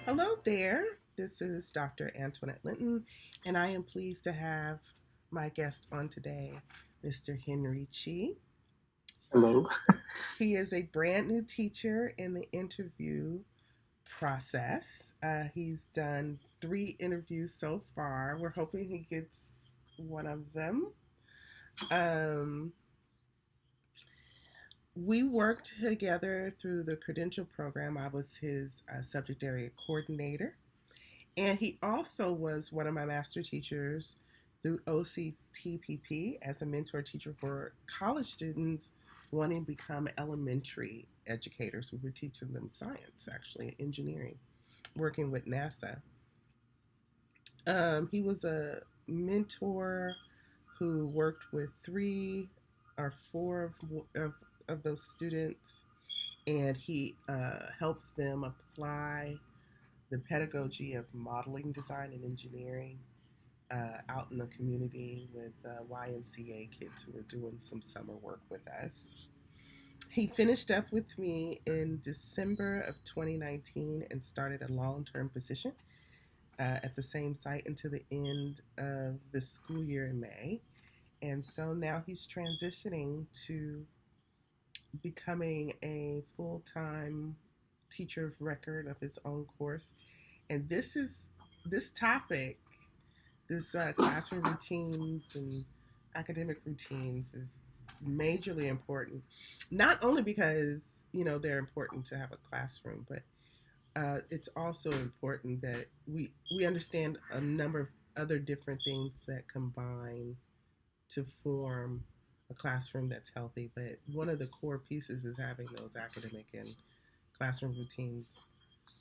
Hello there. This is Dr. Antoinette Linton, and I am pleased to have my guest on today, Mr. Henry Chi. Hello. He is a brand new teacher in the interview process. He's done 3 interviews so far. We're hoping he gets one of them. Um, we worked together through the credential program. I was his subject area coordinator. And he also was one of my master teachers through OCTPP as a mentor teacher for college students wanting to become elementary educators. We were teaching them science, actually, engineering, working with NASA. He was a mentor who worked with 3 or 4 of those students, and he helped them apply the pedagogy of modeling design and engineering out in the community with YMCA kids who were doing some summer work with us. He finished up with me in December of 2019 and started a long term position at the same site until the end of the school year in May. And so now he's transitioning to becoming a full time teacher of record of his own course. And this topic, this classroom routines and academic routines is majorly important. Not only because they're important to have a classroom, but it's also important that we understand a number of other different things that combine to form a classroom that's healthy. But one of the core pieces is having those academic and classroom routines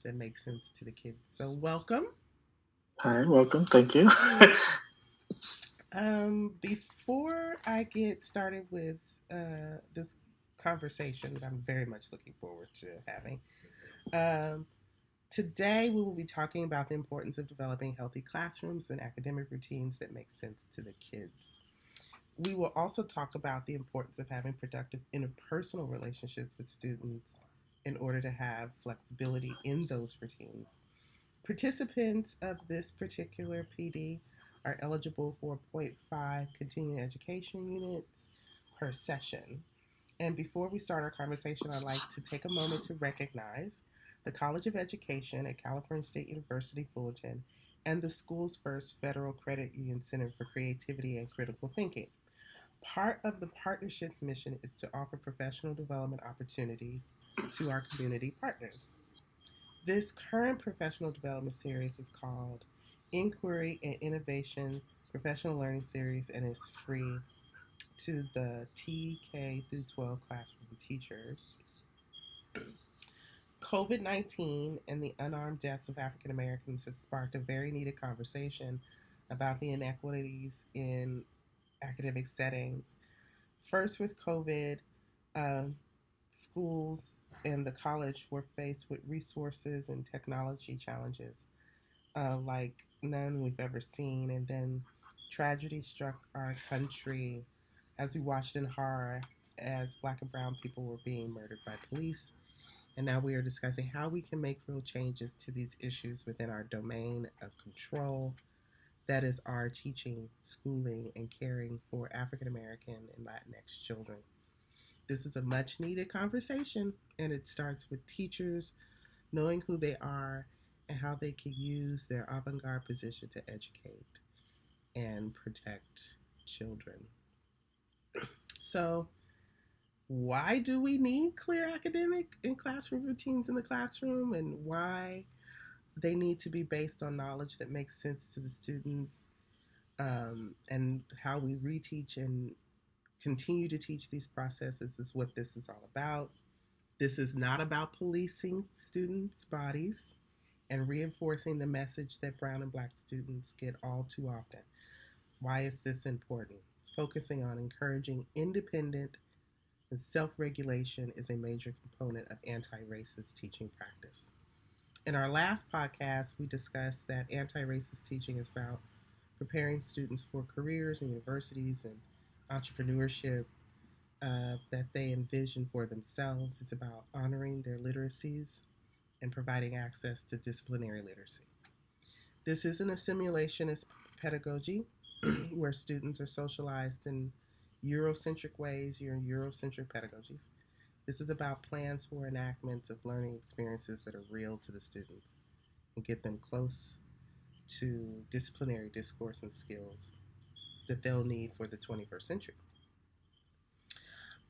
that make sense to the kids. So welcome. Hi, welcome. Thank you. Before I get started with this conversation that I'm very much looking forward to having, um, today we will be talking about the importance of developing healthy classrooms and academic routines that make sense to the kids. We will also talk about the importance of having productive interpersonal relationships with students in order to have flexibility in those routines. Participants of this particular PD are eligible for zero point 0.5 continuing education units per session. And before we start our conversation, I'd like to take a moment to recognize the College of Education at California State University Fullerton and the school's first Federal Credit Union Center for Creativity and Critical Thinking. Part of the partnership's mission is to offer professional development opportunities to our community partners. This current professional development series is called Inquiry and Innovation Professional Learning Series and is free to the TK through 12 classroom teachers. COVID 19 and the unarmed deaths of African Americans has sparked a very needed conversation about the inequities in academic settings. First, with COVID, uh, schools and the college were faced with resources and technology challenges like none we've ever seen. And then tragedy struck our country as we watched in horror as Black and Brown people were being murdered by police. And now we are discussing how we can make real changes to these issues within our domain of control. That is our teaching, schooling, and caring for African American and Latinx children. This is a much needed conversation, and it starts with teachers knowing who they are and how they can use their avant garde position to educate and protect children. So, why do we need clear academic and classroom routines in the classroom, and why they need to be based on knowledge that makes sense to the students, and how we reteach and continue to teach these processes is what this is all about. This is not about policing students' bodies and reinforcing the message that brown and black students get all too often. Why is this important? focusing on encouraging independent and self regulation is a major component of anti racist teaching practice. In our last podcast, we discussed that anti racist teaching is about preparing students for careers in universities and entrepreneurship that they envision for themselves. It's about honoring their literacies and providing access to disciplinary literacy. This isn't a simulationist pedagogy where students are socialized in Eurocentric ways, your Eurocentric pedagogies. This is about plans for enactments of learning experiences that are real to the students and get them close to disciplinary discourse and skills that they'll need for the 21st century.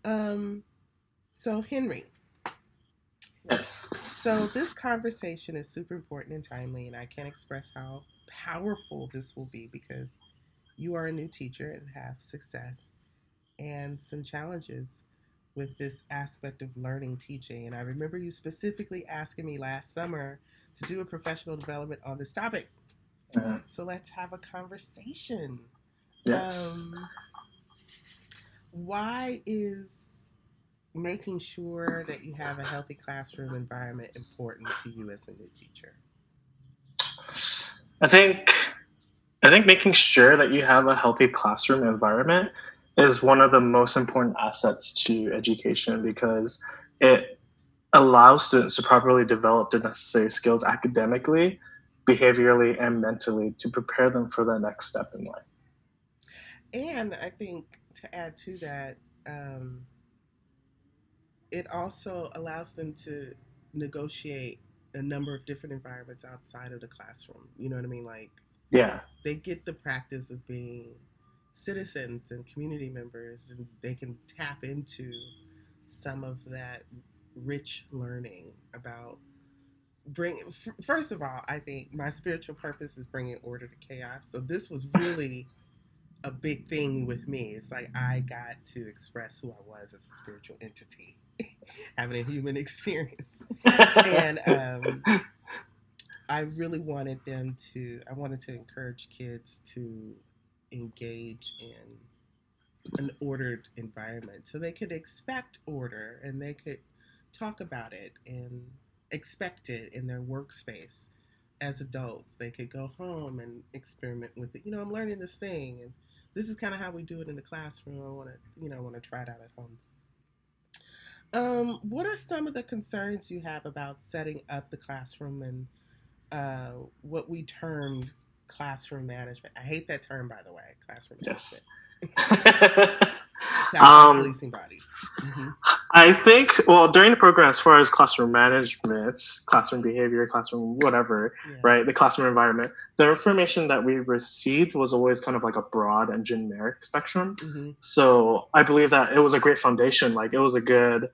Um, so, Henry, Yes. so this conversation is super important and timely, and I can't express how powerful this will be because you are a new teacher and have success and some challenges with this aspect of learning teaching. And I remember you specifically asking me last summer to do a professional development on this topic. So let's have a conversation. Yes. Um, why is making sure that you have a healthy classroom environment important to you as a new teacher? I think I think making sure that you have a healthy classroom environment is one of the most important assets to education because it allows students to properly develop the necessary skills academically, behaviorally, and mentally to prepare them for the next step in life. And I think to add to that, um, it also allows them to negotiate a number of different environments outside of the classroom. You know what I mean? Like Yeah. they get the practice of being citizens and community members, and they can tap into some of that rich learning about bring. First of all, I think my spiritual purpose is bringing order to chaos. So this was really a big thing with me. It's like I got to express who I was as a spiritual entity, having a human experience, and I really wanted them to. I wanted to encourage kids to engage in an ordered environment so they could expect order and they could talk about it and expect it in their workspace as adults. They could go home and experiment with it. I'm learning this thing and this is kind of how we do it in the classroom. I want to try it out at home. What are some of the concerns you have about setting up the classroom and what we termed classroom management? I hate that term, by the way, classroom Yes. management. Sounds like policing bodies. Mm-hmm. I think, well, during the program, as far as classroom management, classroom behavior, classroom whatever, Yeah. right, the classroom environment, the information that we received was always kind of like a broad and generic spectrum. Mm-hmm. So I believe that it was a great foundation. Like it was a good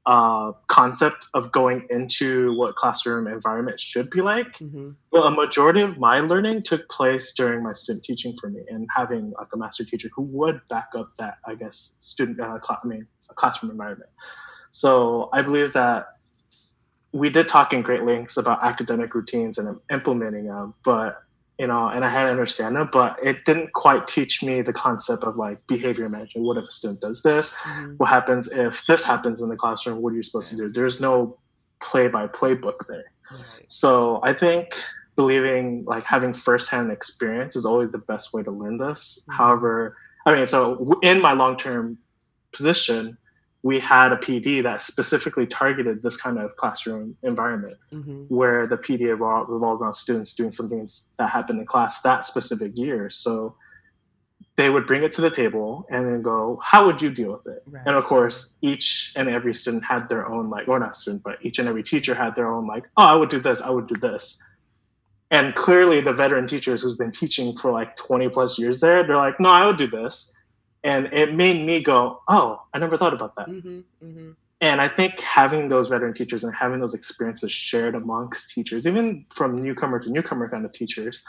concept of going into what classroom environment should be like. Mm-hmm. Well, a majority of my learning took place during my student teaching for me and having like a master teacher who would back up that, I guess, a classroom environment. So I believe that we did talk in great lengths about academic routines and implementing them, but and I had to understand them, but it didn't quite teach me the concept of like behavior management. What if a student does this? Mm-hmm. What happens if this happens in the classroom? What are you supposed to do? There's no play-by-play book there. Right. So I think believing like having firsthand experience is always the best way to learn this. Mm-hmm. However, so in my long-term position, we had a PD that specifically targeted this kind of classroom environment, mm-hmm. where the PD revolved around students doing something that happened in class that specific year. So they would bring it to the table and then go, how would you deal with it? Right. And of course, each and every student had their own, like, or not student, but each and every teacher had their own, like, oh, I would do this, I would do this. And clearly the veteran teachers who's been teaching for like 20 plus years there, they're like, no, I would do this. And it made me go, oh, I never thought about that. Mm-hmm, mm-hmm. And I think having those veteran teachers and having those experiences shared amongst teachers, even from newcomer to newcomer kind of teachers,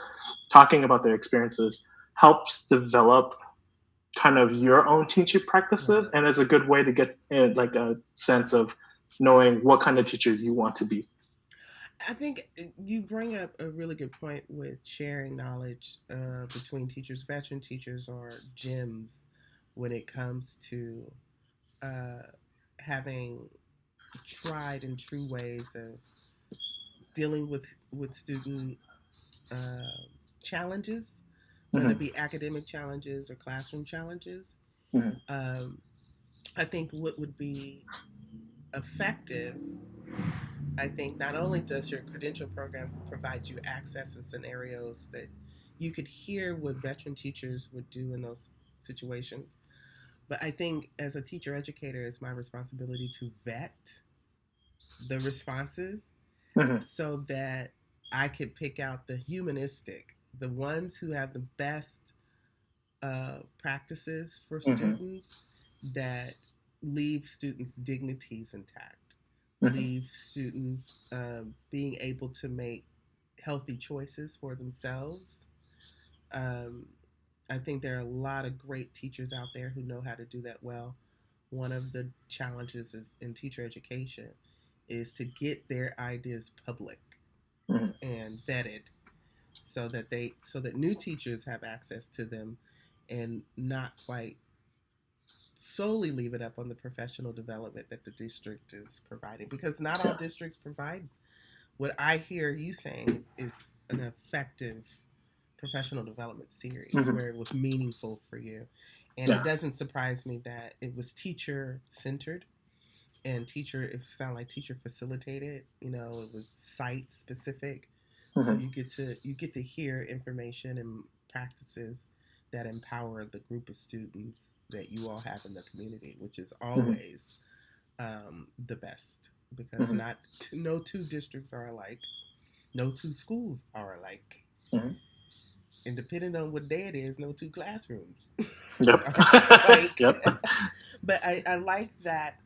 talking about their experiences helps develop kind of your own teaching practices, and is a good way to get like a sense of knowing what kind of teacher you want to be. I think you bring up a really good point with sharing knowledge between teachers. Veteran teachers are gems when it comes to uh, having tried and true ways of dealing with student uh, challenges, whether Mm-hmm. it be academic challenges or classroom challenges. Mm-hmm. Um, I think what would be effective, I think not only does your credential program provide you access in scenarios that you could hear what veteran teachers would do in those situations, but I think as a teacher educator, it's my responsibility to vet the responses Mm-hmm. so that I could pick out the humanistic, the ones who have the best practices for Mm-hmm. students that leave students' dignities intact, Mm-hmm. leave students being able to make healthy choices for themselves. Um, I think there are a lot of great teachers out there who know how to do that well. One of the challenges is in teacher education is to get their ideas public Mm-hmm. and vetted so that new teachers have access to them and not quite solely leave it up on the professional development that the district is providing, because not all Yeah. districts provide what I hear you saying is an effective professional development series Mm-hmm. where it was meaningful for you. And it Yeah. doesn't surprise me that it was teacher centered and teacher, it sounded like teacher facilitated, it was site specific. So Mm-hmm. you get to hear information and practices that empower the group of students that you all have in the community, which is Mm-hmm. always the best, because Mm-hmm. not no two districts are alike, no two schools are alike, Mm-hmm. and depending on what day it is, no two classrooms Yep. are alike. Yep. But I like that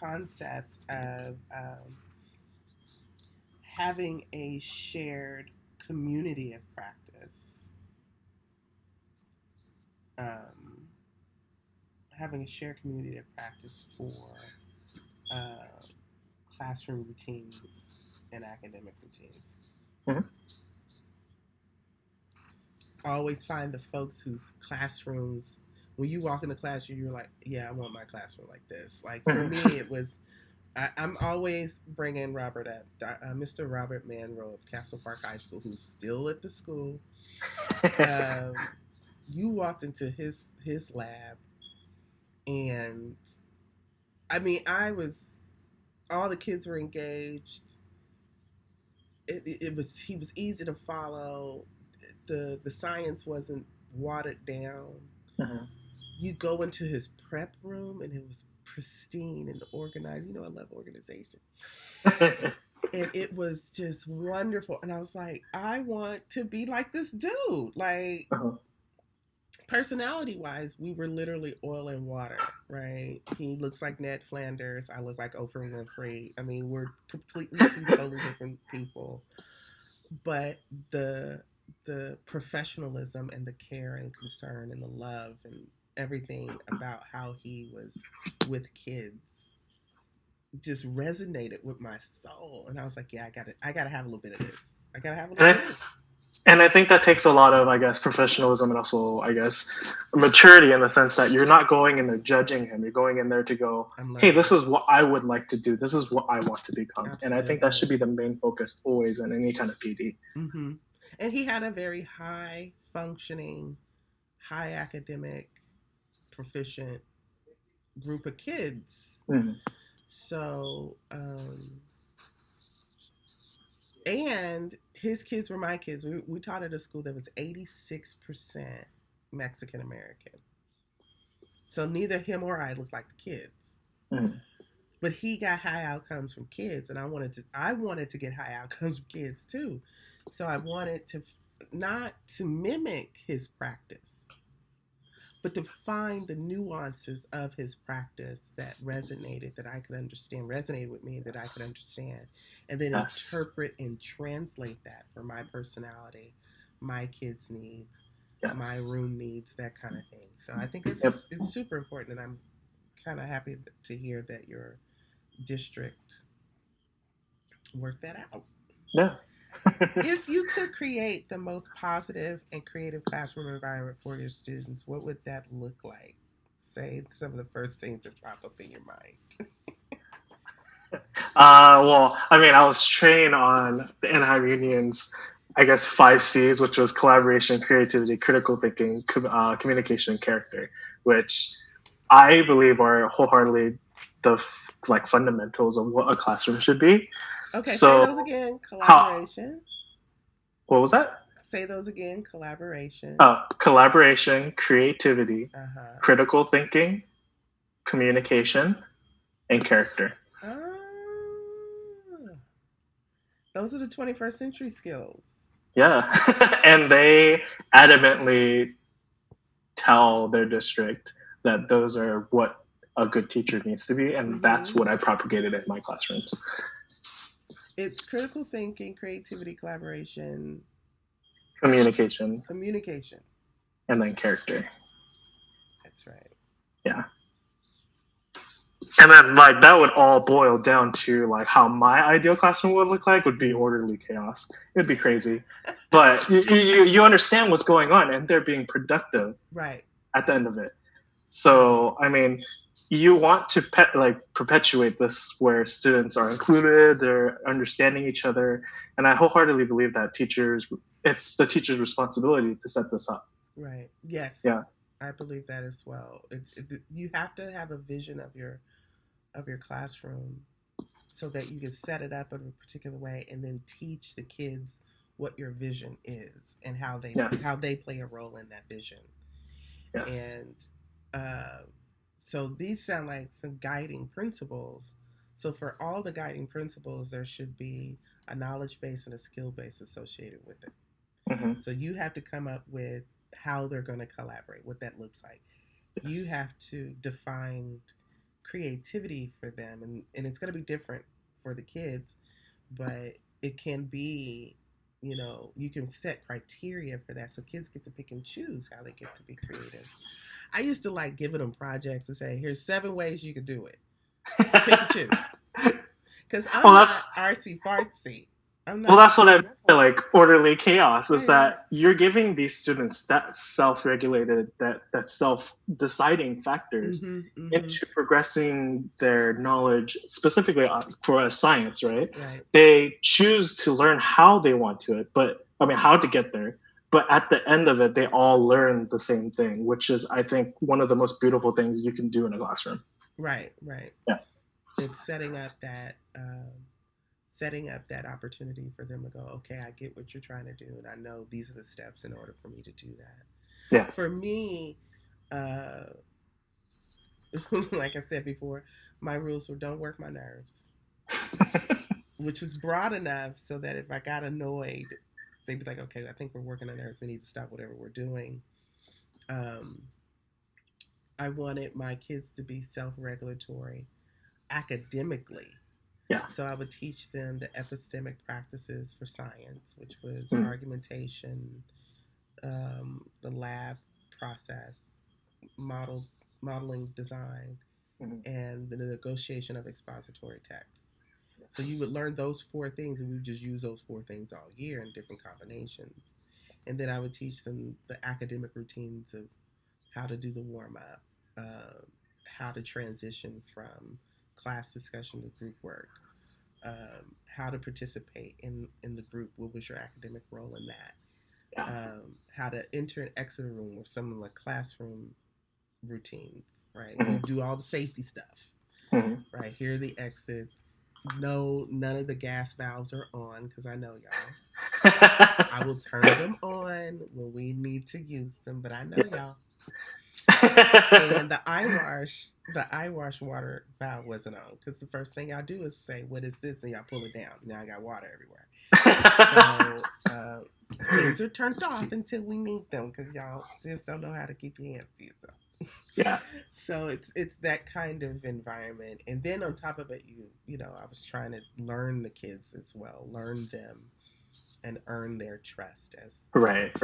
concept of having a shared community of practice, um, having a shared community of practice for uh, classroom routines and academic routines. Mm-hmm. I always find the folks whose classrooms, when you walk in the classroom, you're like, yeah, I want my classroom like this. Like for Mm-hmm. me, it was, I'm always bringing Robert up, Mr. Robert Manroe of Castle Park High School, who's still at the school. Um, you walked into his lab, and I mean, I was all the kids were engaged. It was he was easy to follow. The science wasn't watered down. Mm-hmm. You go into his prep room, and it was pristine and organized. I love organization. And it was just wonderful. And I was like, I want to be like this dude. Like, Uh-huh. personality wise, we were literally oil and water, right? He looks like Ned Flanders. I look like Oprah Winfrey. I mean, we're completely two totally different people. But the professionalism and the care and concern and the love and everything about how he was with kids just resonated with my soul. And I was like, yeah, I gotta have a little bit of this. I gotta have a little And bit I, of this. and I think that takes a lot of, I guess, professionalism and also, I guess, maturity in the sense that you're not going in there judging him. You're going in there to go, I'm hey, learning. this is what I would like to do. This is what I want to become. And I think that should Absolutely. be the main focus always in any kind of PD. Mm-hmm. And he had a very high functioning, high academic, proficient group of kids. Mm-hmm. So, and his kids were my kids. We taught at a school that was 86% Mexican American. So neither him or I looked like the kids. Mm-hmm. But he got high outcomes from kids, and I wanted to get high outcomes from kids too. So I wanted to not to mimic his practice, but to find the nuances of his practice that resonated, that I could understand, resonated with me, that I could understand, and then Yes. interpret and translate that for my personality, my kids' needs, my Yes. room needs, that kind of thing. So I think it's Yep. just, it's super important, and I'm kind of happy to hear that your district worked that out. Yeah. If you could create the most positive and creative classroom environment for your students, what would that look like? say some of the first things that pop up in your mind. Well, I mean, I was trained on the Anaheim Union's, I guess, 5 C's, which was collaboration, creativity, critical thinking, communication, and character, which I believe are wholeheartedly the like fundamentals of what a classroom should be. Okay, say So, those again. how? Collaboration. What was that? Say those again. Collaboration. Collaboration, creativity, Uh huh. critical thinking, communication, and character. Ah, those are the 21st century skills. Yeah, and they adamantly tell their district that those are what a good teacher needs to be, and that's Mm-hmm. what I propagated in my classrooms. It's critical thinking, creativity, collaboration, Communication, communication. and then character. That's right. Yeah. And then like that would all boil down to like how my ideal classroom would look like would be orderly chaos. It'd be crazy. But you understand what's going on and they're being productive Right. at the end of it. So, I mean, you want to perpetuate this where students are included, they're understanding each other, and I wholeheartedly believe that it's the teacher's responsibility to set this up. Right. Yes. Yeah. I believe that as well. You have to have a vision of your classroom so that you can set it up in a particular way and then teach the kids what your vision is and how they play a role in that vision. Yes. And so these sound like some guiding principles. So for all the guiding principles, there should be a knowledge base and a skill base associated with it. Mm-hmm. So you have to come up with how they're going to collaborate, what that looks like. Yes. You have to define creativity for them, and it's going to be different for the kids, but it can be, you can set criteria for that so kids get to pick and choose how they get to be creative. I used to like giving them projects and say, here's 7 ways you can do it. Pick and choose. Because I'm not artsy fartsy. Well, that's what I meant by like orderly chaos is that you're giving these students that self-regulated, that self-deciding factors into progressing their knowledge, specifically for science, right? They choose to learn how they want to how to get there. But at the end of it, they all learn the same thing, which is, I think, one of the most beautiful things you can do in a classroom. Right, right. Yeah. It's setting up that opportunity for them to go, okay, I get what you're trying to do, and I know these are the steps in order for me to do that. Yeah. For me, like I said before, my rules were don't work my nerves, which was broad enough so that if I got annoyed, they'd be like, okay, I think we're working on nerves. We need to stop whatever we're doing. I wanted my kids to be self-regulatory academically. Yeah. So I would teach them the epistemic practices for science, which was argumentation, the lab process, modeling design, and the negotiation of expository texts. So you would learn those 4 things, and we would just use those 4 things all year in different combinations. And then I would teach them the academic routines of how to do the warm-up, how to transition from class discussion to group work, how to participate in the group, what was your academic role in that, how to enter and exit a room with some of the classroom routines, right? You do all the safety stuff, right? Here are the exits. No, none of the gas valves are on because I know y'all. I will turn them on when we need to use them, but I know y'all. And the eye wash water valve wasn't on because the first thing y'all do is say, "What is this?" and y'all pull it down. Now I got water everywhere. So things are turned off until we need them because y'all just don't know how to keep your hands to yourself. Yeah. So it's that kind of environment, and then on top of it, I was trying to learn the kids as well, learn them, and earn their trust as right.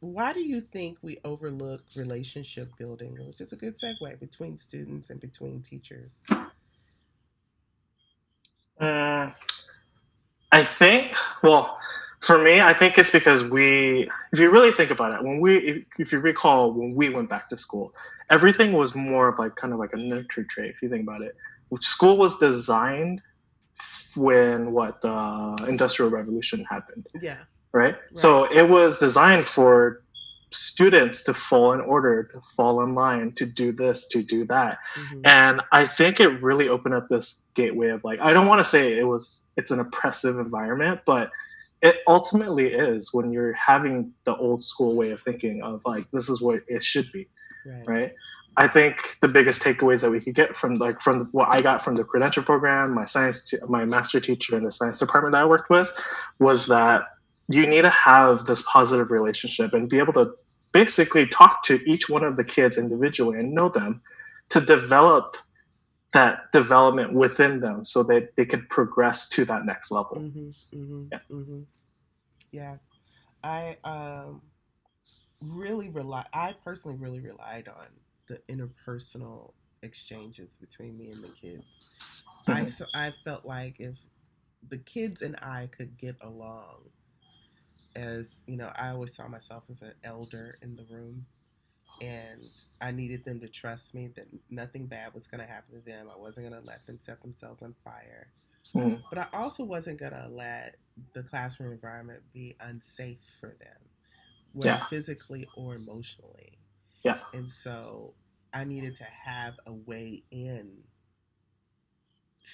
Why do you think we overlook relationship building, which is a good segue between students and between teachers? I think, well, For me, I think it's because if you really think about it, if you recall, when we went back to school, everything was more of like kind of like a nurture trait. If you think about it, school was designed when what the Industrial Revolution happened, Yeah. right? Right. So it was designed for students to fall in order, to fall in line, to do this, to do that. Mm-hmm. And I think it really opened up this gateway of like, I don't want to say it's an oppressive environment, but it ultimately is when you're having the old school way of thinking of like, this is what it should be, Right. right? I think the biggest takeaways that we could get from what I got from the credential program, my master teacher in the science department that I worked with, was that you need to have this positive relationship and be able to basically talk to each one of the kids individually and know them to develop that development within them so that they could progress to that next level. Mm-hmm. Mm-hmm. Yeah. Mm-hmm. Yeah. I I personally really relied on the interpersonal exchanges between me and the kids. Mm-hmm. I felt like if the kids and I could get along, as you know, I always saw myself as an elder in the room, and I needed them to trust me that nothing bad was going to happen to them. I wasn't going to let them set themselves on fire, Mm-hmm. but I also wasn't going to let the classroom environment be unsafe for them, whether Yeah. physically or emotionally. Yeah. And so I needed to have a way in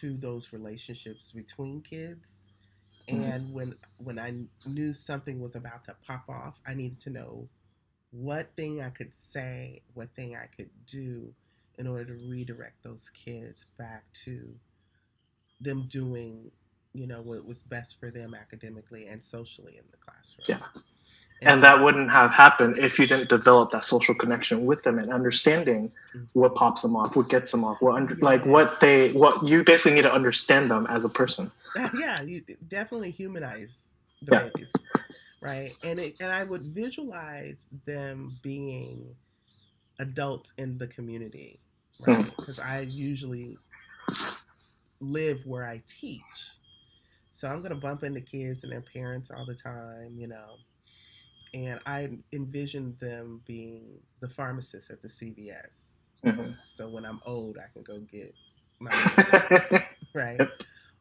to those relationships between kids. Mm-hmm. And when I knew something was about to pop off, I needed to know what thing I could say, what thing I could do in order to redirect those kids back to them doing, you know, what was best for them academically and socially in the classroom. Yeah. And And so, that wouldn't have happened if you didn't develop that social connection with them and understanding what mhm. pops them off, what gets them off, Yes. what you basically need to understand them as a person. Yeah, you definitely humanize the Yeah. babies, right? And I would visualize them being adults in the community, right? Mm-hmm. Because I usually live where I teach. So I'm going to bump into kids and their parents all the time, you know. And I envision them being the pharmacist at the CVS. So when I'm old, I can go get my medicine, Mm-hmm. right? Yep.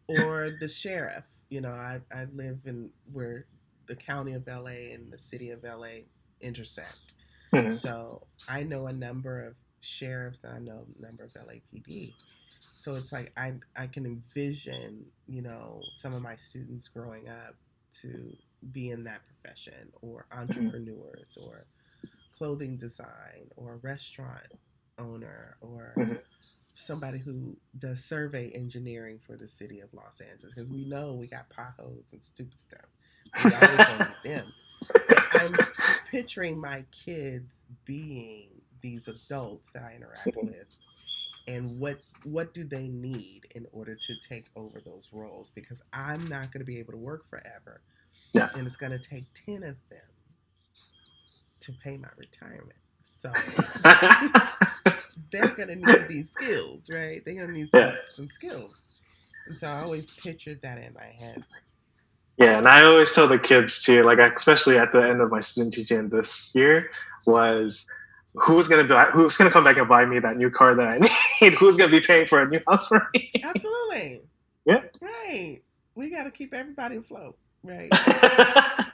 Or the sheriff. You know, I live in where the county of LA and the city of LA intersect. Mm-hmm. So I know a number of sheriffs and I know a number of LAPD. So it's like I can envision, you know, some of my students growing up to be in that profession, or entrepreneurs, or clothing design, or restaurant owner, or Mm-hmm. somebody who does survey engineering for the city of Los Angeles, because we know we got potholes and stupid stuff. We always gonna need them. But I'm picturing my kids being these adults that I interact with, and what do they need in order to take over those roles, because I'm not going to be able to work forever, Yeah. and it's going to take 10 of them to pay my retirement. So they're going to need these skills, right? They're going to need Yeah. some skills. And so I always pictured that in my head. Yeah, and I always tell the kids too, like especially at the end of my student teaching this year, was who's gonna come back and buy me that new car that I need? Who's gonna be paying for a new house for me? Absolutely. Yeah. Right. We got to keep everybody afloat, right?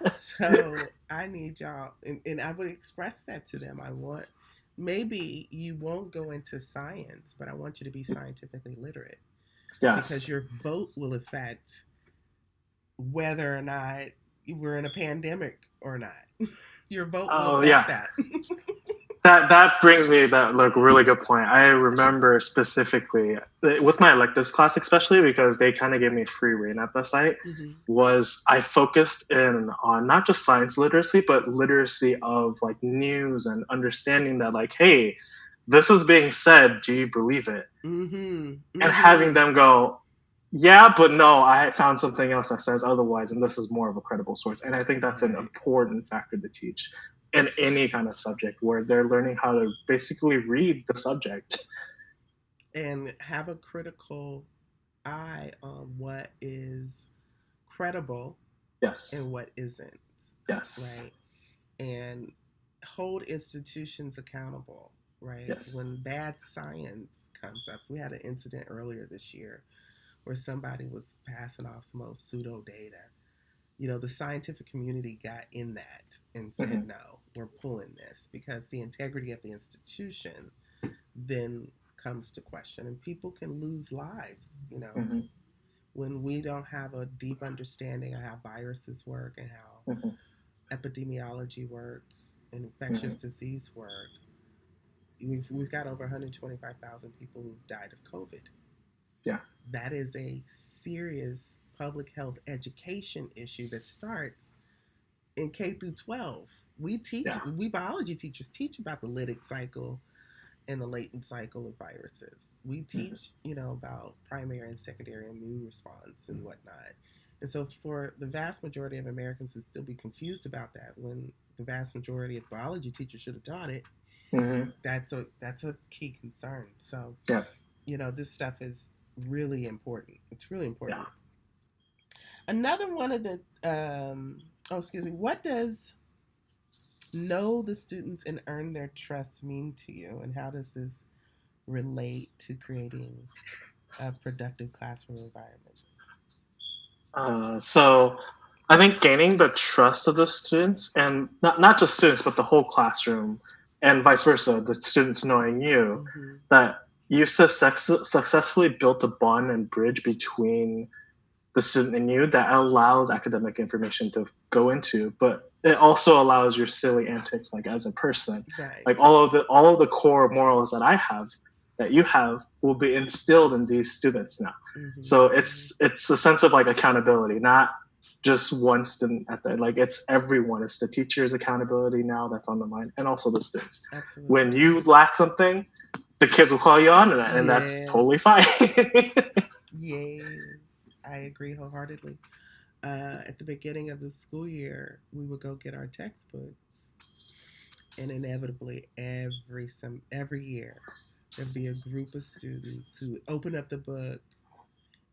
So I need y'all, and I would express that to them. I want, maybe you won't go into science, but I want you to be scientifically literate, because Yes. your vote will affect whether or not we're in a pandemic or not. Your vote will Oh affect yeah. that. That brings me that like really good point. I remember specifically with my electives class, especially because they kind of gave me free reign at the site. Hmm. Was I focused in on not just science literacy, but literacy of like news and understanding that like, hey, this is being said. Do you believe it? Hmm. And having Hmm. them go, yeah, but no, I found something else that says otherwise, and this is more of a credible source. And I think that's an Right. important factor to teach in any kind of subject where they're learning how to basically read the subject. And have a critical eye on what is credible Yes. and what isn't, Yes. right? And hold institutions accountable, right? Yes. When bad science comes up, we had an incident earlier this year where somebody was passing off some old pseudo data. The scientific community got in that and said, Mm-hmm. no, we're pulling this because the integrity of the institution then comes to question, and people can lose lives, Mm-hmm. when we don't have a deep understanding of how viruses work and how Mm-hmm. epidemiology works and infectious Mm-hmm. disease work. We've got over 125,000 people who've died of COVID. Yeah. That is a serious public health education issue that starts in K through 12. Yeah. We biology teachers teach about the lytic cycle and the latent cycle of viruses. We Mm-hmm. teach, about primary and secondary immune response and whatnot. And so for the vast majority of Americans to still be confused about that when the vast majority of biology teachers should have taught it, Mm-hmm. that's a key concern. So, Yeah. this stuff is really important. It's really Yeah. important. Another one of the excuse me, what does know the students and earn their trust mean to you, and how does this relate to creating productive classroom environments? So I think gaining the trust of the students, and not just students, but the whole classroom, and vice versa, the students knowing you, Mm-hmm. that you successfully built a bond and bridge between the student and you that allows academic information to go into, but it also allows your silly antics, like as a person. Right. Like all of the core morals that I have, that you have, will be instilled in these students now. Mm-hmm. So Mm-hmm. it's a sense of like accountability, not just one student at the, like, it's everyone. It's the teacher's accountability now that's on the mind, and also the students. When Absolutely. you lack something, the kids will call you on to that, and that's Yes. totally fine. Yes. I agree wholeheartedly. At the beginning of the school year, we would go get our textbooks, and inevitably, every year, there'd be a group of students who open up the book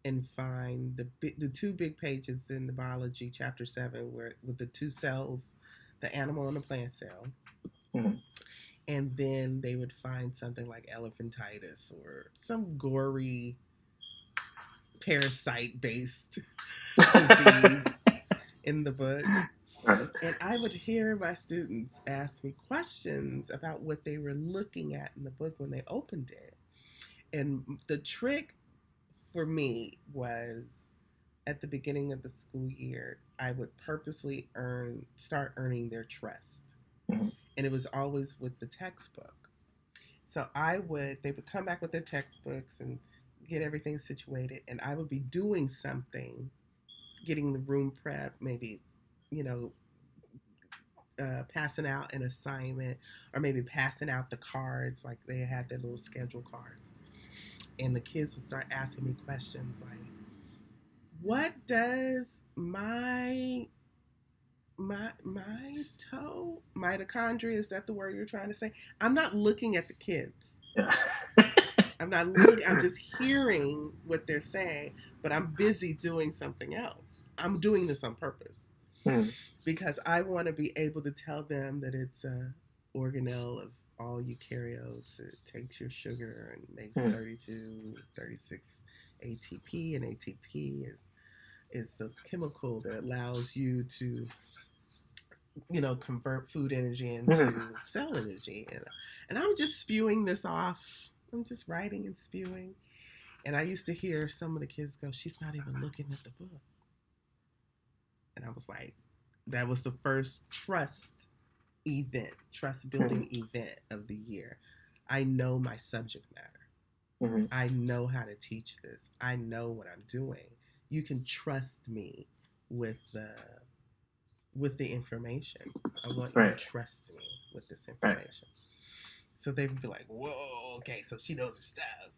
and find the two big pages in the biology chapter 7 where with the two cells, the animal and the plant cell, Mhm. and then they would find something like elephantitis or some gory parasite based disease in the book. Right. And I would hear my students ask me questions about what they were looking at in the book when they opened it. And the trick for me was at the beginning of the school year, I would purposely start earning their trust. Mhm. And it was always with the textbook. So they would come back with their textbooks and get everything situated. And I would be doing something, getting the room prep, maybe, you know, passing out an assignment or maybe passing out the cards, like they had their little schedule cards. And the kids would start asking me questions like, what does my toe mitochondria, is that the word you're trying to say? I'm not looking at the kids. Yeah. I'm just hearing what they're saying, but I'm busy doing something else. I'm doing this on purpose Mm. because I want to be able to tell them that it's a organelle of all eukaryotes. It takes your sugar and makes Mm. 32, 36 ATP, and ATP is the chemical that allows you to convert food energy Mm. into cell energy. And I'm just spewing this off. I'm just writing and spewing. And I used to hear some of the kids go, she's not even looking at the book. And I was like, that was the first trust Mm. building event of the year. I know my subject matter. Mm. I know how to teach this. I know what I'm doing. You can trust me with the information. I want you to Right. trust me with this Right. information. So they would be like, whoa, okay, so she knows her stuff.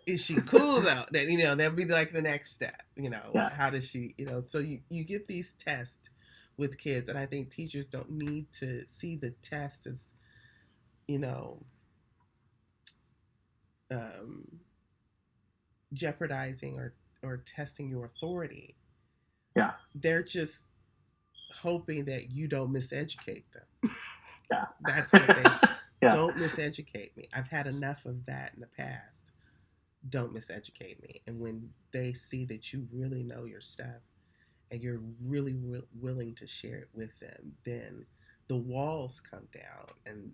Is she cool though? That'd be like the next step. Yeah. How does she, so you get these tests with kids, and I think teachers don't need to see the test as, you know, um, jeopardizing or testing your authority, Yeah. They're just hoping that you don't miseducate them. Yeah. That's what they Yeah. don't miseducate me. I've had enough of that in the past. Don't miseducate me. And when they see that you really know your stuff and you're really willing to share it with them, then the walls come down and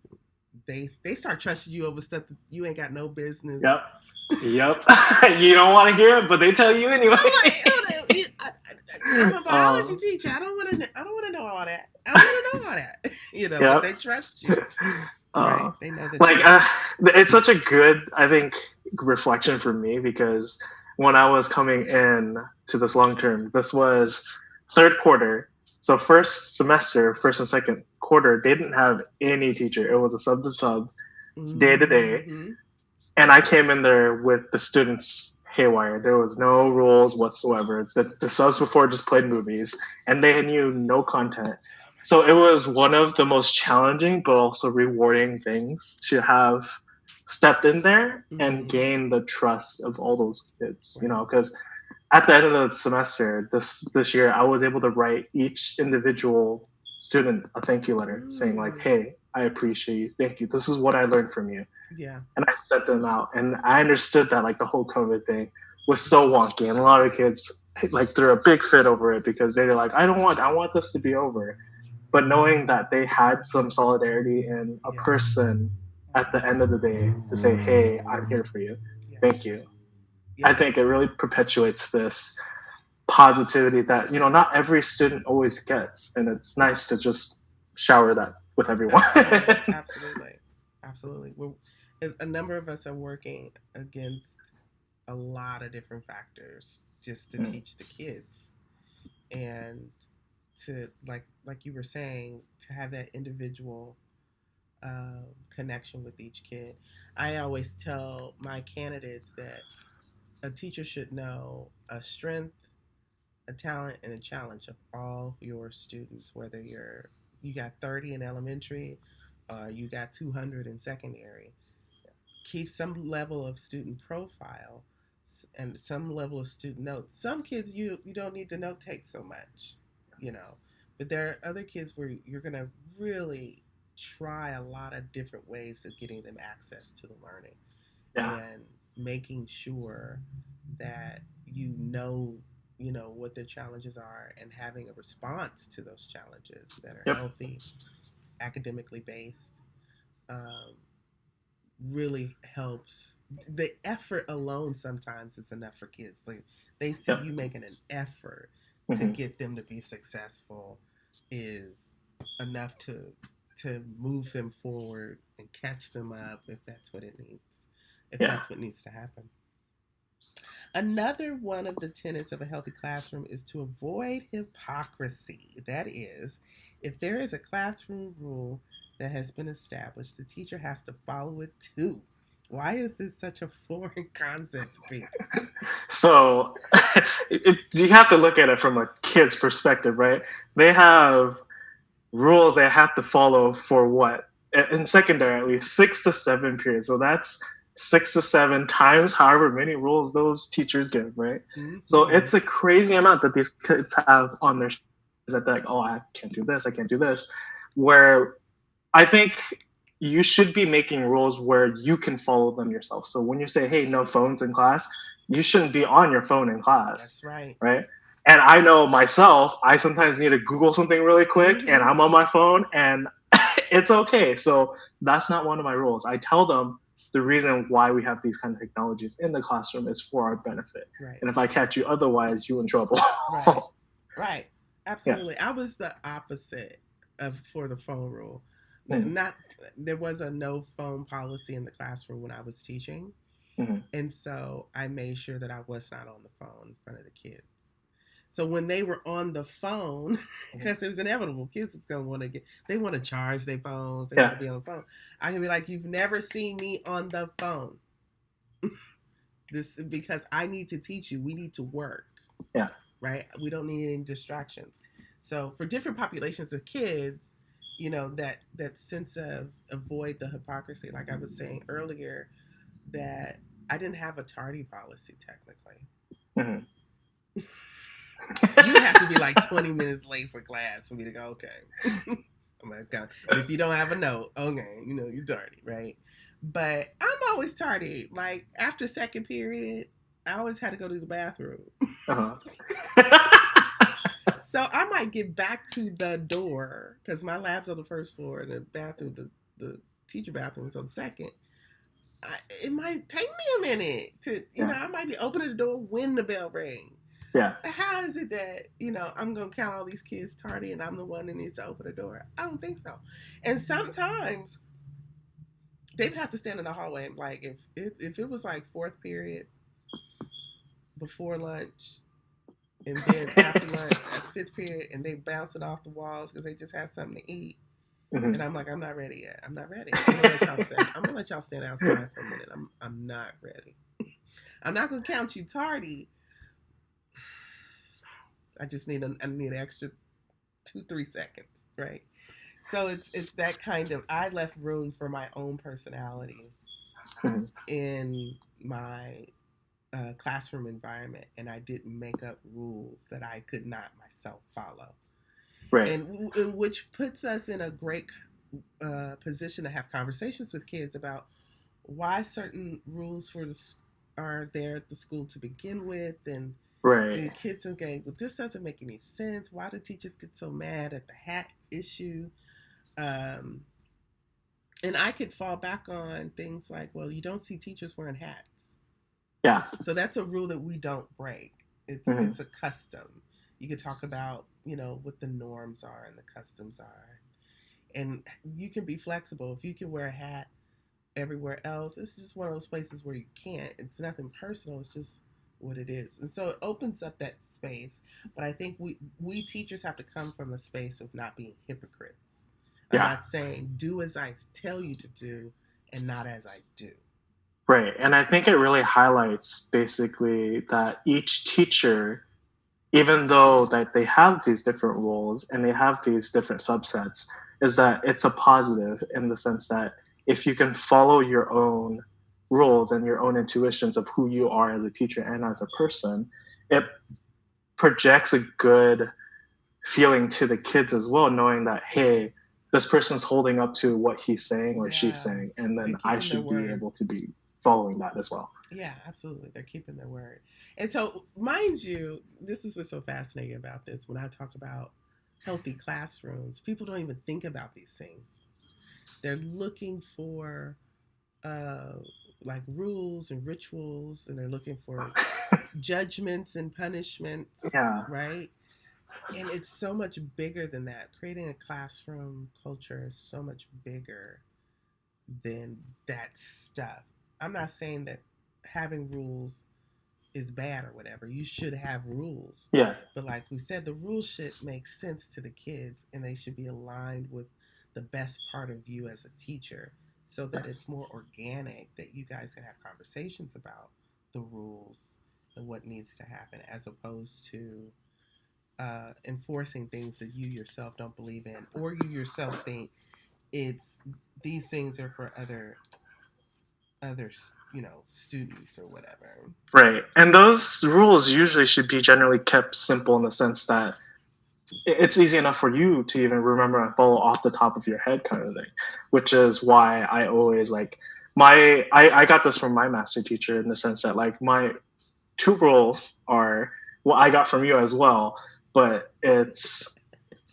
they start trusting you over stuff that you ain't got no business. Yep. Yep. You don't want to hear it, but they tell you anyway. I'm a biology um, teacher. I don't want to. I don't want to know all that. I don't want to know all that. But yep. they trust you, right? They know that Like you. it's such a good, I think, reflection for me because when I was coming in to this long term, this was third quarter. So first semester, first and second quarter, they didn't have any teacher. It was a sub to sub, day to day, Mm-hmm. and I came in there with the students haywire. There was no rules whatsoever. The subs before just played movies, and they knew no content. So it was one of the most challenging but also rewarding things to have stepped in there and Mm-hmm. gain the trust of all those kids. You Right. know, because at the end of the semester, this year, I was able to write each individual student a thank you letter saying like, Mm. "Hey, I appreciate you. Thank you. This is what I learned from you." Yeah. And I sent them out. And I understood that like the whole COVID thing was so wonky, and a lot of kids like threw a big fit over it because they're like, I want this to be over. But knowing that they had some solidarity and a Yeah. person at the end of the day to say, hey, I'm here for you. Yeah. Thank you. Yeah. I think it really perpetuates this positivity that, not every student always gets. And it's nice to just shower that with everyone. Absolutely. Absolutely. Absolutely. A number of us are working against a lot of different factors just to teach the kids and to like you were saying to have that individual connection with each kid. I always tell my candidates that a teacher should know a strength, a talent, and a challenge of all your students, whether you got 30 in elementary, you got 200 in secondary. Keep some level of student profile and some level of student notes. Some kids you don't need to note take so much, you know, but there are other kids where you're gonna really try a lot of different ways of getting them access to the learning Yeah. and making sure that what their challenges are and having a response to those challenges that are Yep. healthy, academically based, um, really helps. The effort alone sometimes is enough for kids. Like they see Yep. you making an effort to Mm-hmm. get them to be successful is enough to move them forward and catch them up if that's what it needs. If Yeah. that's what needs to happen. Another one of the tenets of a healthy classroom is to avoid hypocrisy. That is, if there is a classroom rule that has been established, the teacher has to follow it too. Why is this such a foreign concept to people? So you have to look at it from a kid's perspective, right? They have rules they have to follow for what? In secondary, at least 6 to 7 periods. So that's 6 to 7 times however many rules those teachers give, right? So Mm-hmm. it's a crazy amount that these kids have on their that they're like, oh, I can't do this, I can't do this. Where I think you should be making rules where you can follow them yourself. So when you say, hey, no phones in class, you shouldn't be on your phone in class, That's right. right? And I know myself, I sometimes need to Google something really quick and Mm-hmm. I'm on my phone and it's okay. So that's not one of my rules. I tell them the reason why we have these kind of technologies in the classroom is for our benefit. Right. And if I catch you otherwise, you in trouble. Right. Right. Yeah. Absolutely. I was the opposite of for the phone rule. Mm-hmm. Not there was a no phone policy in the classroom when I was teaching. Mm-hmm. And so I made sure that I was not on the phone in front of the kids. So when they were on the phone, because it was inevitable, kids is gonna want to they want to charge their phones, they want Yeah. to be on the phone. I can be like, you've never seen me on the phone. This because I need to teach you. We need to work. Yeah. Right? We don't need any distractions. So for different populations of kids, that sense of avoid the hypocrisy, like I was saying earlier, that I didn't have a tardy policy technically. Mm-hmm. You have to be like 20 minutes late for class for me to go, okay. I'm like, okay. And if you don't have a note, okay, you're tardy, right? But I'm always tardy. Like after second period, I always had to go to the bathroom. Uh-huh. So I might get back to the door because my lab's on the first floor and the bathroom, the teacher bathroom is on the second. It might take me a minute to, Yeah. I might be opening the door when the bell rings. Yeah. How is it that, I'm going to count all these kids tardy and I'm the one that needs to open the door? I don't think so. And sometimes they would have to stand in the hallway. Like if it was like fourth period before lunch and then after lunch at fifth period and they bounce it off the walls because they just had something to eat. Mm-hmm. And I'm like, I'm not ready yet. I'm not ready. I'm gonna let y'all stand outside for a minute. I'm not ready. I'm not gonna count you tardy. I just need an extra 2-3 seconds, right? So it's that kind of, I left room for my own personality Mm-hmm. in my classroom environment, and I didn't make up rules that I could not myself follow. Right. And which puts us in a great position to have conversations with kids about why certain rules are there at the school to begin with, and Right. the kids are going, well, this doesn't make any sense. Why do teachers get so mad at the hat issue? And I could fall back on things like, well, you don't see teachers wearing hats. Yeah. So that's a rule that we don't break. It's a custom. You could talk about, what the norms are and the customs are. And you can be flexible. If you can wear a hat everywhere else, it's just one of those places where you can't. It's nothing personal. It's just what it is. And so it opens up that space. But I think we teachers have to come from a space of not being hypocrites. I'm not saying do as I tell you to do and not as I do. Right. And I think it really highlights basically that each teacher, even though that they have these different roles and they have these different subsets, is that it's a positive in the sense that if you can follow your own rules and your own intuitions of who you are as a teacher and as a person, it projects a good feeling to the kids as well, knowing that, hey, this person's holding up to what he's saying or she's saying, and then I should be able to be following that as well. Yeah, absolutely. They're keeping their word. And so, mind you, this is what's so fascinating about this. When I talk about healthy classrooms, people don't even think about these things. They're looking for like rules and rituals, and they're looking for judgments and punishments, right? And it's so much bigger than that. Creating a classroom culture is so much bigger than that stuff. I'm not saying that having rules is bad or whatever. You should have rules. Yeah. But like we said, the rules should make sense to the kids and they should be aligned with the best part of you as a teacher so that it's more organic, that you guys can have conversations about the rules and what needs to happen as opposed to enforcing things that you yourself don't believe in or you yourself think these things are for other students or whatever. Right. And those rules usually should be generally kept simple in the sense that it's easy enough for you to even remember and follow off the top of your head kind of thing, which is why I always I got this from my master teacher in the sense that like my two rules are what I got from you as well, but it's,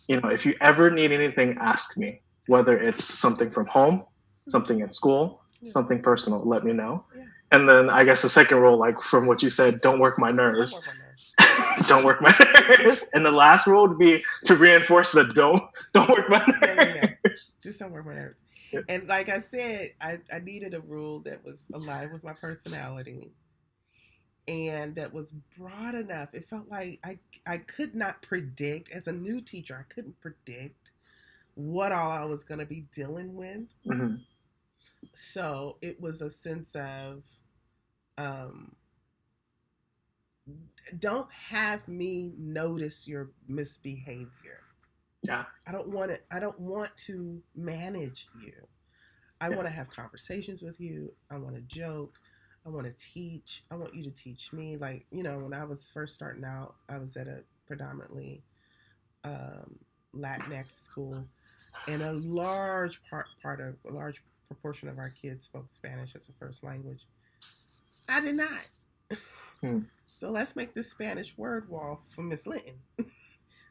if you ever need anything, ask me, whether it's something from home, something in school, something personal, let me know. Yeah. And then I guess the second rule, like from what you said, don't work my nerves. Don't work my nerves. And the last rule would be to reinforce the don't work my nerves. Just don't work my nerves. Yeah. And like I said, I needed a rule that was aligned with my personality and that was broad enough. It felt like I could not predict, as a new teacher, I couldn't predict what all I was going to be dealing with. Mm-hmm. So it was a sense of don't have me notice your misbehavior. Yeah. I don't want to manage you. I want to have conversations with you. I want to joke. I want to teach. I want you to teach me. Like, when I was first starting out, I was at a predominantly um, Latinx school, and a large proportion of our kids spoke Spanish as a first language. I did not. Hmm. So let's make this Spanish word wall for Miss Linton,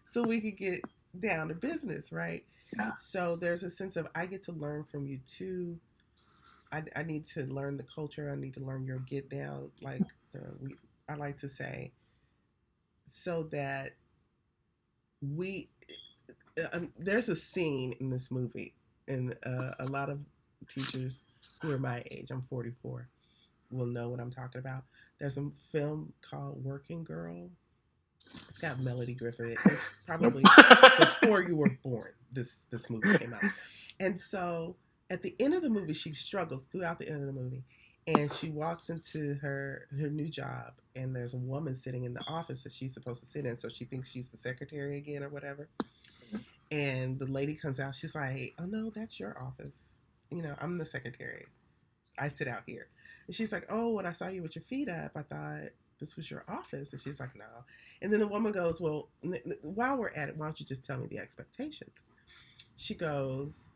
so we could get down to business, right? Yeah. So there's a sense of I get to learn from you too. I need to learn the culture. I need to learn your get down, like I like to say, so that we. There's a scene in this movie, and a lot of teachers who are my age, I'm 44, will know what I'm talking about. There's a film called Working Girl. It's got Melody Griffith. It's Nope. probably before you were born. This movie came out, and so at the end of the movie, she struggles throughout the end of the movie, and she walks into her new job, and there's a woman sitting in the office that she's supposed to sit in, so she thinks she's the secretary again or whatever. And the lady comes out. She's like, "Oh no, that's your office. You know, I'm the secretary. I sit out here." And she's like, "Oh, when I saw you with your feet up, I thought this was your office." And she's like, "No." And then the woman goes, "Well, while we're at it, why don't you just tell me the expectations?" She goes,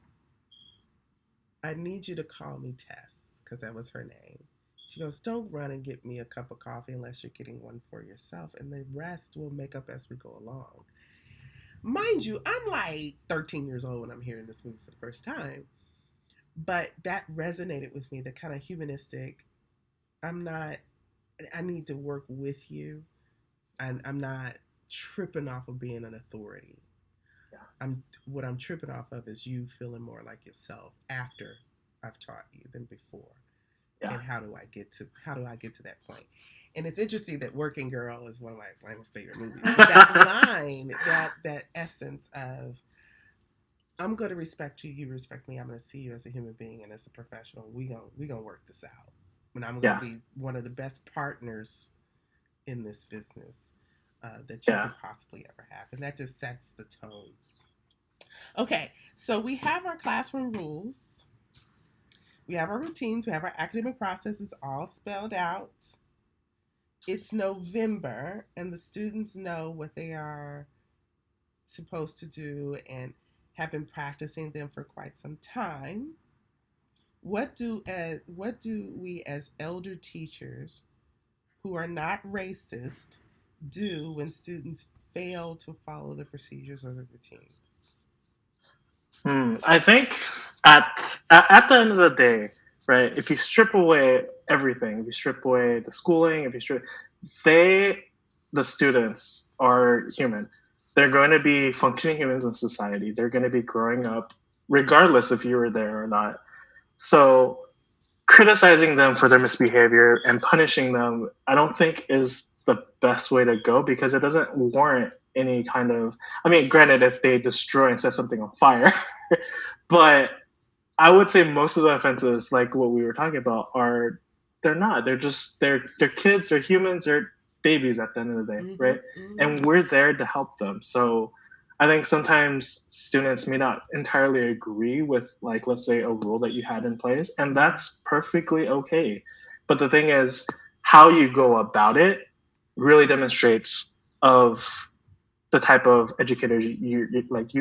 "I need you to call me Tess," because that was her name. She goes, "Don't run and get me a cup of coffee unless you're getting one for yourself, and the rest we'll make up as we go along." Mind you, I'm like 13 years old when I'm hearing this movie for the first time, but that resonated with me. The kind of humanistic, I'm not, I need to work with you. I'm not tripping off of being an authority. Yeah. What I'm tripping off of is you feeling more like yourself after I've taught you than before. Yeah. And how do I get to that point? And it's interesting that Working Girl is one of my favorite movies. But that line, that essence of I'm going to respect you, you respect me. I'm going to see you as a human being and as a professional. We gonna work this out. And I'm going Yeah. to be one of the best partners in this business that you Yeah. could possibly ever have, and that just sets the tone. Okay, so we have our classroom rules, we have our routines, we have our academic processes all spelled out. It's November, and the students know what they are supposed to do and have been practicing them for quite some time. What do we as elder teachers who are not racist do when students fail to follow the procedures or the routines? I think at, at the end of the day, right? If you strip away everything, if you strip away the schooling, if you strip, they, the students are human. They're going to be functioning humans in society. They're going to be growing up, regardless if you were there or not. So criticizing them for their misbehavior and punishing them, I don't think is the best way to go because it doesn't warrant any kind of. I mean, granted, if they destroy and set something on fire, but I would say most of the offenses, like what we were talking about, are they're not. They're kids. They're humans. They're babies at the end of the day, Mm-hmm, right? mm-hmm. And we're there to help them. So I think sometimes students may not entirely agree with, like, let's say a rule that you had in place, and that's perfectly okay. But the thing is, how you go about it really demonstrates of the type of educator you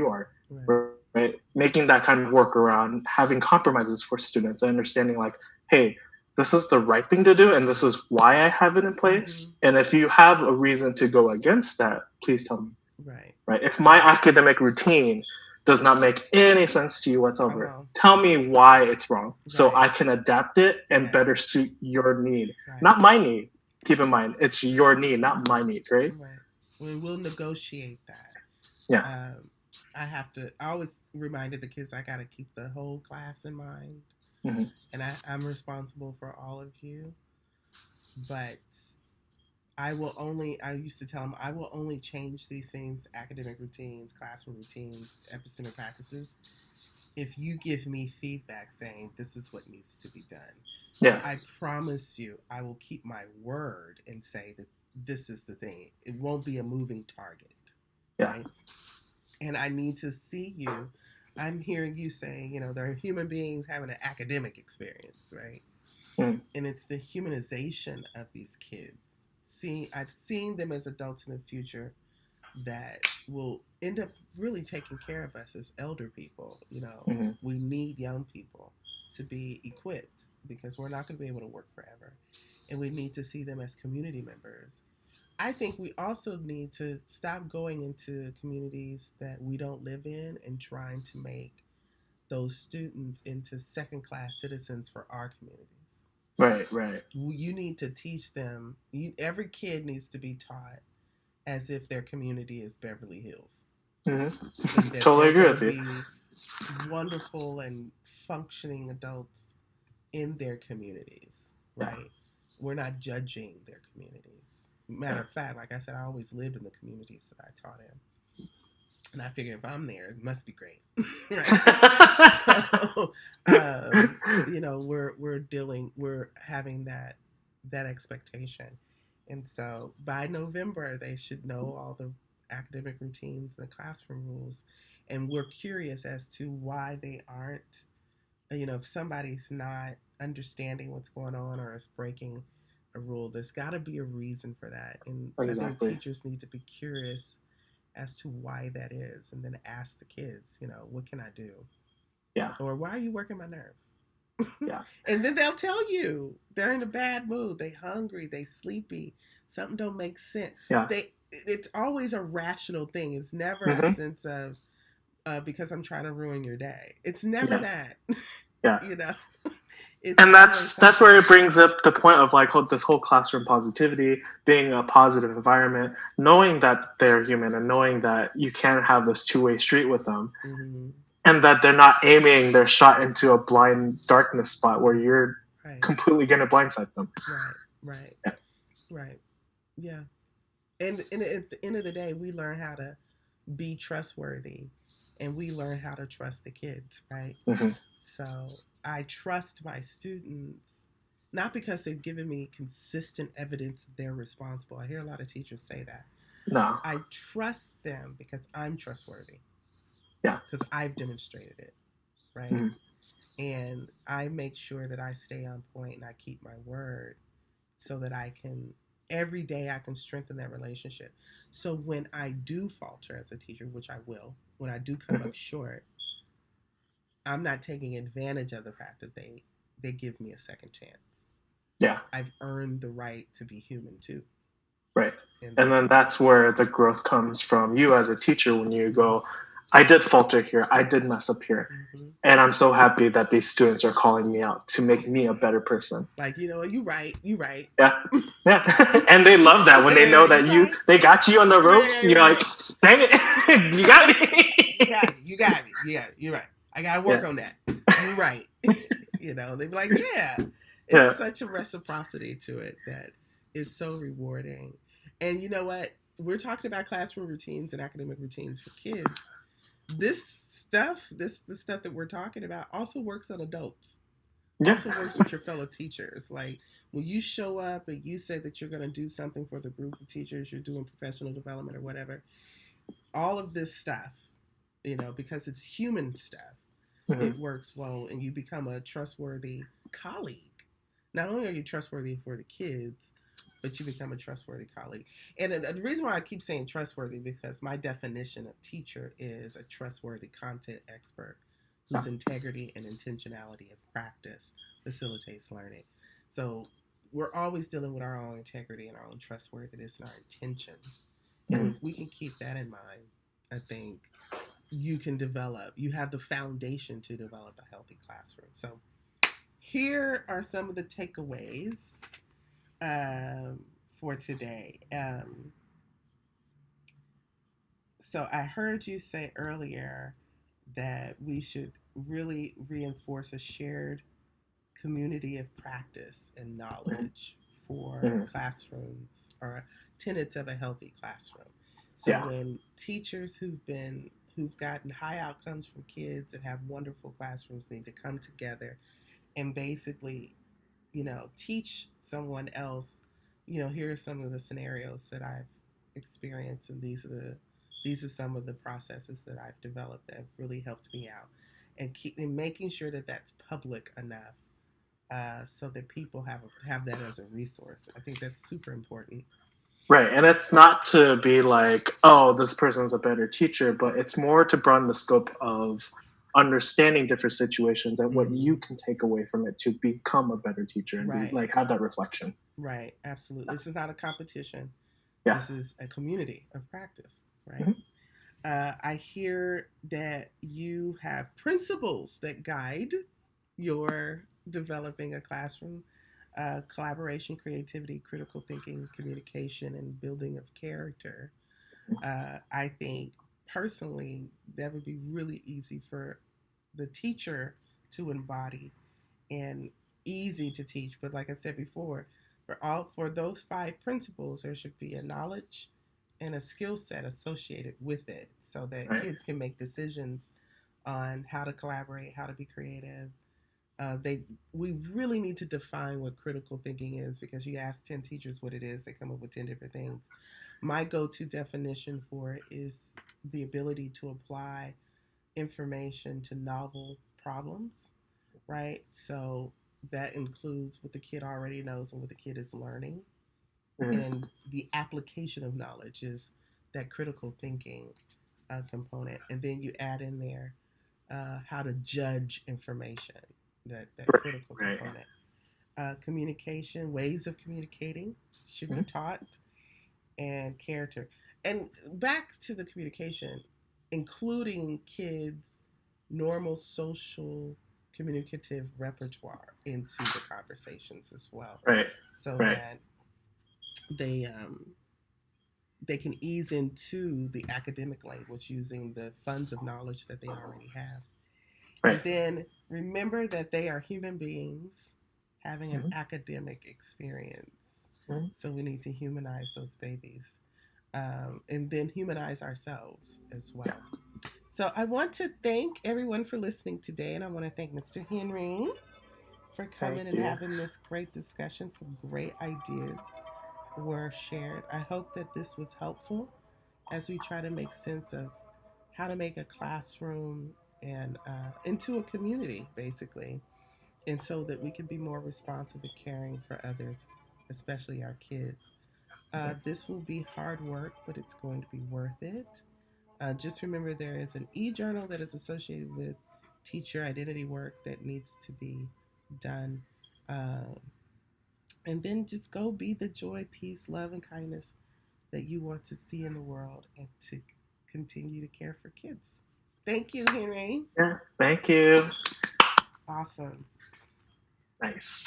are, Right. right? Making that kind of workaround, having compromises for students, and understanding like, hey, this is the right thing to do, and this is why I have it in Mm-hmm. place. And if you have a reason to go against that, please tell me. Right. Right? If my academic routine does not make any sense to you Come whatsoever, on. tell me why it's wrong so Right. I can adapt it and better Yes. suit your need, Right. not my need. Keep in mind, it's your need, not my need, right? Right. We'll negotiate that. Yeah. I always reminded the kids I got to keep the whole class in mind. Mm-hmm. And I'm responsible for all of you. But I used to tell them, I will only change these things, academic routines, classroom routines, epicenter practices, if you give me feedback saying this is what needs to be done. Yeah. But I promise you, I will keep my word and say that this is the thing. It won't be a moving target. Yeah. Right? And I need to see you. I'm hearing you saying, they're human beings having an academic experience, right? Mm. And it's the humanization of these kids. I've seen them as adults in the future that will end up really taking care of us as elder people. Mm-hmm. We need young people to be equipped because we're not going to be able to work forever. And we need to see them as community members. I think we also need to stop going into communities that we don't live in and trying to make those students into second class citizens for our communities. Right, right. You need to teach them, every kid needs to be taught as if their community is Beverly Hills and Mm-hmm. that Totally they're agree going to with you. be wonderful and functioning adults in their communities, Yeah, right? We're not judging their communities. yeah. Matter of fact, like I said, I always lived in the communities that I taught in. And I figure if I'm there, it must be great, right? So, we're having that expectation, and so by November they should know all the academic routines and the classroom rules, and we're curious as to why they aren't. If somebody's not understanding what's going on or is breaking a rule, there's got to be a reason for that, and I think Exactly. teachers need to be curious as to why that is and then ask the kids, what can I do? Yeah, Or why are you working my nerves? yeah, And then they'll tell you they're in a bad mood, they hungry, they sleepy, something don't make sense. yeah. It's always a rational thing. It's never a Mm-hmm. sense of because I'm trying to ruin your day. It's never Yeah, that. yeah. you know, it's And always that's where something. it brings up the point of like this whole classroom positivity being a positive environment, knowing that they're human and knowing that you can have this two-way street with them, Mm-hmm. and that they're not aiming their shot into a blind darkness spot where you're Right, completely going to blindside them. right, right, Yeah. right. Yeah. And at the end of the day, we learn how to be trustworthy and we learn how to trust the kids, right? Mm-hmm. So I trust my students not because they've given me consistent evidence that they're responsible. I hear a lot of teachers say that. No. I trust them because I'm trustworthy, Yeah. because I've demonstrated it, right? Mm-hmm. And I make sure that I stay on point and I keep my word so that I can every day I can strengthen that relationship. So when I do falter as a teacher, which I will, when I do come Mm-hmm. up short, I'm not taking advantage of the fact that they give me a second chance. Yeah. I've earned the right to be human too, Right. and And they then don't. that's where the growth comes from you as a teacher when you go, I did falter here, I did mess up here. Mm-hmm. And I'm so happy that these students are calling me out to make me a better person. Like you right. Yeah. Yeah. And they love that when they know You that right. they got you on the ropes. Right, You're like, right. dang it, you got me. You got me. Yeah, you're right. I gotta work Yeah. on that. You're right. They'd be like, yeah. It's Yeah. such a reciprocity to it that is so rewarding. And you know what? We're talking about classroom routines and academic routines for kids. The stuff that we're talking about also works on adults. Yeah. Also works with your fellow teachers. Like when you show up and you say that you're going to do something for the group of teachers, you're doing professional development or whatever, all of this stuff, because it's human stuff, Mm-hmm. it works well and you become a trustworthy colleague. Not only are you trustworthy for the kids, but you become a trustworthy colleague. And the reason why I keep saying trustworthy because my definition of teacher is a trustworthy content expert Yeah. whose integrity and intentionality of practice facilitates learning. So we're always dealing with our own integrity and our own trustworthiness and our intention. And Mm-hmm. if we can keep that in mind, I think you have the foundation to develop a healthy classroom. So here are some of the takeaways for today. So I heard you say earlier that we should really reinforce a shared community of practice and knowledge for Mm-hmm. classrooms or tenets of a healthy classroom. So Yeah. when teachers who've gotten high outcomes from kids and have wonderful classrooms need to come together and basically, teach someone else, here are some of the scenarios that I've experienced and these are some of the processes that I've developed that have really helped me out and making sure that that's public enough so that people have that as a resource. I think that's super important. Right. And it's not to be like, oh, this person's a better teacher, but it's more to broaden the scope of understanding different situations and what you Mm-hmm. can take away from it to become a better teacher and be Right, like have that reflection. right, absolutely. This is not a competition. Yeah. This is a community of practice, right? Mm-hmm. I hear that you have principles that guide your developing a classroom, collaboration, creativity, critical thinking, communication, and building of character. I think personally that would be really easy for the teacher to embody and easy to teach. But like I said before, for those five principles, there should be a knowledge and a skill set associated with it, so that Right. kids can make decisions on how to collaborate, how to be creative. They We really need to define what critical thinking is, because you ask 10 teachers what it is, they come up with 10 different things. My go-to definition for it is the ability to apply information to novel problems, right? So that includes what the kid already knows and what the kid is learning. Mm-hmm. And the application of knowledge is that critical thinking component. And then you add in there how to judge information, that critical Right. component. Communication, ways of communicating should be Mm-hmm. taught, and character. And back to the communication, including kids' normal social communicative repertoire into the conversations as well, Right. so Right. that they they can ease into the academic language using the funds of knowledge that they already have. Right. And then remember that they are human beings having an Mm-hmm. academic experience. Mm-hmm. So we need to humanize those babies, and then humanize ourselves as Yeah. well. So I want to thank everyone for listening today, and I want to thank Mr. Henry for Thank coming and you. having this great discussion. Some great ideas were shared. I hope that this was helpful as we try to make sense of how to make a classroom and into a community, basically, and so that we can be more responsive and caring for others, especially our kids. This will be hard work, but it's going to be worth it. Just remember there is an e-journal that is associated with teacher identity work that needs to be done. Uh, and then just go be the joy, peace, love, and kindness that you want to see in the world, and to continue to care for kids. Thank you, Henry. Yeah. Thank you. Awesome. Nice.